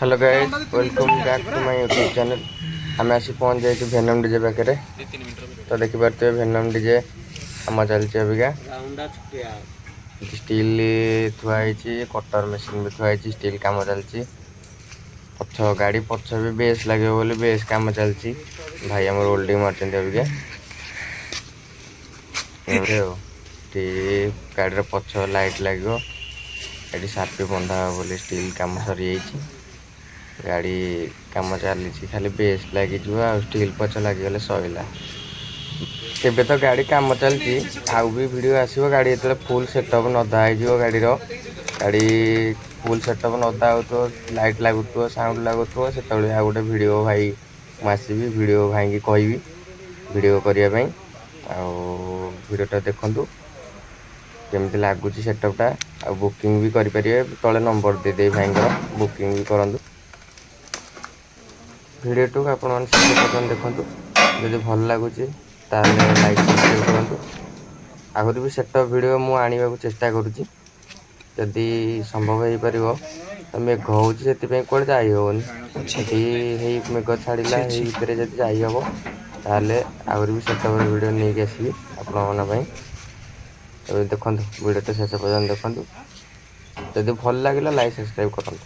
Hello guys, welcome back to my YouTube channel. आम आसी पहुँच जाइए भेनम डीजे पाखे। तो देखिपे भेनम डीजे कम चलती अबिका स्टील थुआई, कटर मेसीन भी थुआई, स्टील कम चलती। पछ गाड़ी पछ भी बेस लगे बोली बेस कम चलती। भाई आम ओल्डिंग मार्च अबिका गाड़ी पछ लाइट लगे ये सापी बंधा बोली स्टील कम सरी गाड़ी कम चली खाली बेस लगी स्टील पछ लगे सैला। केबे तो गाड़ी कम चलती आउ भी वीडियो आसो गाड़ी जो फुल सेटअप नदा हो गाड़ी गाड़ी फुल सेटअप नदा हो लाइट लगुव साउंड लगुव से आ गोटे वीडियो भाई मुझे वीडियो भाई की कहबी वीडियो करने वीडियोटा देखु केमती लगुच सेटअपटा आ बुकिंग भी करेंगे तले नंबर दे भाई बुकिंग भी करूँ। वीडियो को आपण पर्यटन देखूँ जदि भल लगुच लाइक सब्सक्राइब करूँ। आगुरी भी सेटअप वीडियो मु आने चेष्टा करुँची जदि संभव हो पार तो मेघ हो कौन जाई हेनी यदि मेघ छाड़ा भितर जब जाइब ताले आगुरी भी सेटअप वीडियो नहीं आसबि आपण देखो वीडियो तो शेष पर्यटन देखूँ जदि भल लगे लाइक सब्सक्राइब करूँ।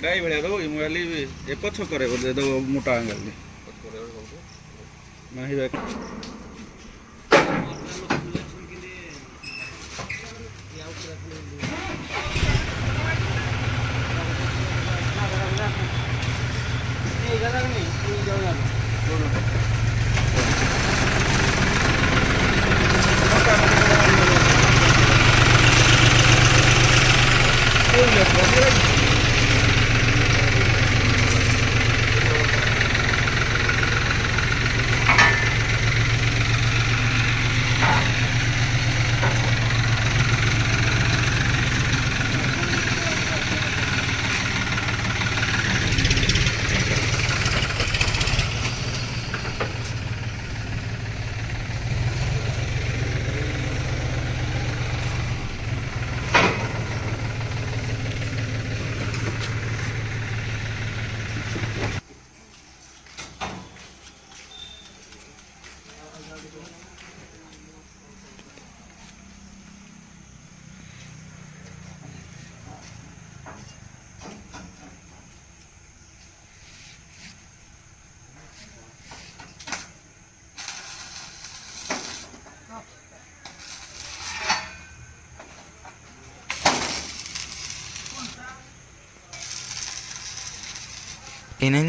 गाई भाया दो मोबाइल पछ करे दो मोटा आंगल Ini